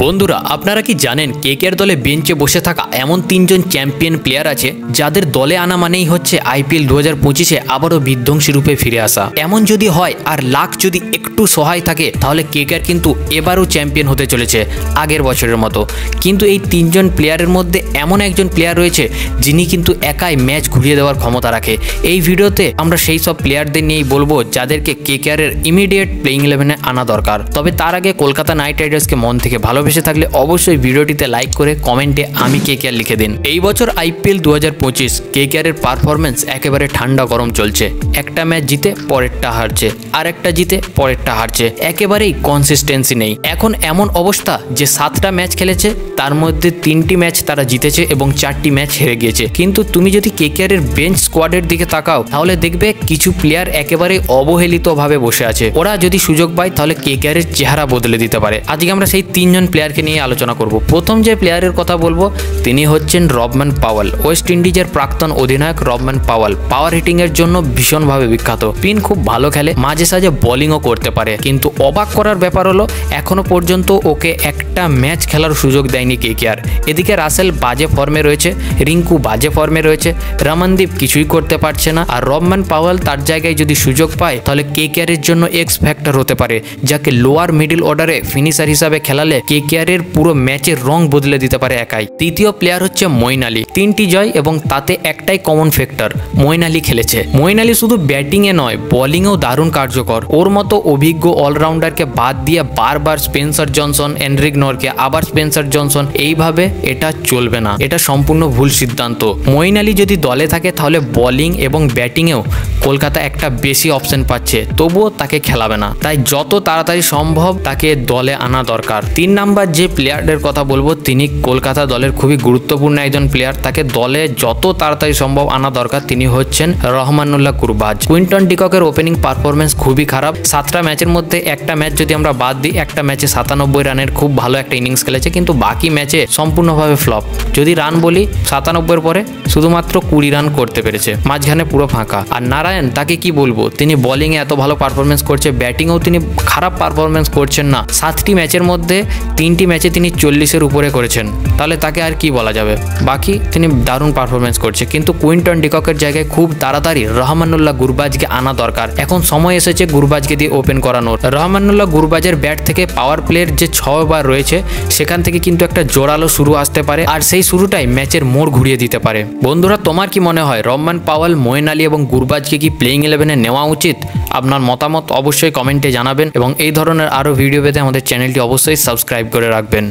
বন্ধুরা আপনারা কি জানেন কেকেআর দলে বেঞ্চে বসে থাকা এমন তিনজন চ্যাম্পিয়ন প্লেয়ার আছে যাদের দলে আনা মানেই হচ্ছে আইপিএল 2025-এ আবারও বিধ্বংসী রূপে ফিরে আসা। এমন যদি হয় আর লাক যদি একটু সহায় থাকে তাহলে কেকেআর কিন্তু এবারও চ্যাম্পিয়ন হতে চলেছে আগের বছরের মতো। কিন্তু এই তিনজন প্লেয়ারের মধ্যে এমন একজন প্লেয়ার রয়েছে যিনি কিন্তু একাই ম্যাচ ঘুরিয়ে দেওয়ার ক্ষমতা রাখে। এই ভিডিওতে আমরা সেই সব প্লেয়ারদের নিয়েই বলবো যাদেরকে কেকেআরের ইমিডিয়েট প্লেইং 11-এ আনা দরকার। তবে তার আগে কলকাতা নাইট রাইডার্সকে মন থেকে ভালোবেসে থাকলে অবশ্যই ভিডিওটিতে লাইক করে কমেন্টে আমি কেকেআর লিখে দিন। এই বছর আইপিএল 2025 কেকেআরের পারফরমেন্স একেবারে ঠান্ডা গরম চলছে। একটা ম্যাচ জিতে পরেরটা হারছে, আর একটা জিতে পরেরটা হারছে, একেবারেই কনসিস্টেন্সি নেই। এখন এমন অবস্থা যে 7টা ম্যাচ খেলেছে তার মধ্যে 3টি ম্যাচ তারা জিতেছে এবং 4টি ম্যাচ হেরে গিয়েছে। কিন্তু তুমি যদি কেকেআরের বেঞ্চ স্কোয়াডের দিকে তাকাও তাহলে দেখবে কিছু প্লেয়ার একেবারে অবহেলিতভাবে বসে আছে। ওরা যদি সুযোগ পায় তাহলে কেকেআরের চেহারা বদলে দিতে পারে। আজকে আমরা সেই তিনজন প্লেয়ারকে নিয়ে আলোচনা করব। প্রথম যে প্লেয়ারের কথা বলবো তিনি হচ্ছেন রবম্যান পাওয়েল। ওয়েস্ট ইন্ডিজের প্রাক্তন অধিনায়ক রবম্যান পাওয়েল পাওয়ার হিটিং এর জন্য ভীষণভাবে বিখ্যাত। স্পিন খুব ভালো খেলে, মাঝে সাঝে বোলিংও করতে পারে। কিন্তু অবাক করার ব্যাপার হলো এখনো পর্যন্ত ওকে একটা ম্যাচ খেলার সুযোগ দেয়নি কেকেআর। এদিকে রাসেল বাজে ফর্মে রয়েছে, রিঙ্কু বাজে ফর্মে রয়েছে, রমনদীপ কিছুই করতে পারছে না। আর রবম্যান পাওয়েল তার জায়গায় যদি সুযোগ পায় তাহলে কেকেআরের জন্য এক্স ফ্যাক্টর হতে পারে, যাকে লোয়ার মিডল অর্ডারে ফিনিশার হিসাবে খেলালে কেকেআরের পুরো ম্যাচের রং বদলে দিতে পারে একাই। তৃতীয় প্লেয়ার হচ্ছে মঈন আলী। 3টি জয় এবং তাতে একটাই কমন ফ্যাক্টর, মঈন আলী খেলেছে। মঈন আলী শুধু ব্যাটিংয়ে নয় বোলিংয়েও দারুণ কার্যকর। ওর মতো অভিজ্ঞ অলরাউন্ডারকে বাদ দিয়ে বারবার স্পেন্সার জনসন, এনরিক নরকে, আবার স্পেন্সার জনসন, এইভাবে এটা চলবে না। এটা সম্পূর্ণ ভুল সিদ্ধান্ত। মঈন আলী যদি দলে থাকে তাহলে বোলিং এবং ব্যাটিংয়েও কলকাতা একটা বেশি অপশন পাচ্ছে, তবুও তাকে খেলাবে না। তাই যত তাড়াতাড়ি সম্ভব তাকে দলে আনা দরকার। 3 নাম্বার যে প্লেয়ারের কথা বলবো তিনি কলকাতা দলের খুবই গুরুত্বপূর্ণ একজন প্লেয়ার। তাকে দলে যত তাড়াতাড়ি সম্ভব আনা দরকার। তিনি হচ্ছেন রহমানুল্লাহ গুরবাজ। কুইন্টন ডিককের ওপেনিং পারফরমেন্স খুবই খারাপ। 7টা ম্যাচের মধ্যে একটা ম্যাচ যদি আমরা বাদ দিই, একটা ম্যাচে 97 রানের খুব ভালো একটা ইনিংস খেলেছে, কিন্তু বাকি ম্যাচে সম্পূর্ণভাবে ফ্লপ। যদি রান বলি 97 পরে শুধুমাত্র 20 রান করতে পেরেছে, মাঝখানে পুরো ফাঁকা। আর নারায়ণ তাকে কি বলবো, তিনি বোলিংয়ে এত ভালো পারফরমেন্স করছে, ব্যাটিংয়েও তিনি খারাপ পারফরমেন্স করছেন না। 7টি ম্যাচের মধ্যে 3টি ম্যাচে তিনি 40-এর উপরে করেছেন, তাহলে তাকে আর কি বলা যাবে। বাকি তিনি দারুণ পারফরমেন্স করছে। কিন্তু কুইন্টন ডিককের জায়গায় খুব তাড়াতাড়ি রহমানুল্লাহ গুরবাজকে আনা দরকার। এখন সময় এসেছে গুরবাজকে দিয়ে ওপেন করানোর। রহমানুল্লাহ গুরবাজের ব্যাট থেকে পাওয়ার প্লের যে 6 ওভার রয়েছে সেখান থেকে কিন্তু একটা জোরালো শুরু আসতে পারে, আর সেই শুরুটাই ম্যাচের মোড় ঘুরিয়ে দিতে পারে। বন্ধুরা তোমার কি মনে হয় রবম্যান পাওয়েল, মঈন আলী এবং গুরবাজকে কি প্লেইং 11-এ নেওয়া উচিত? আপনার মতামত অবশ্যই কমেন্টে জানাবেন এবং এই ধরনের আরও ভিডিও পেতে আমাদের চ্যানেলটি অবশ্যই সাবস্ক্রাইব করে রাখবেন।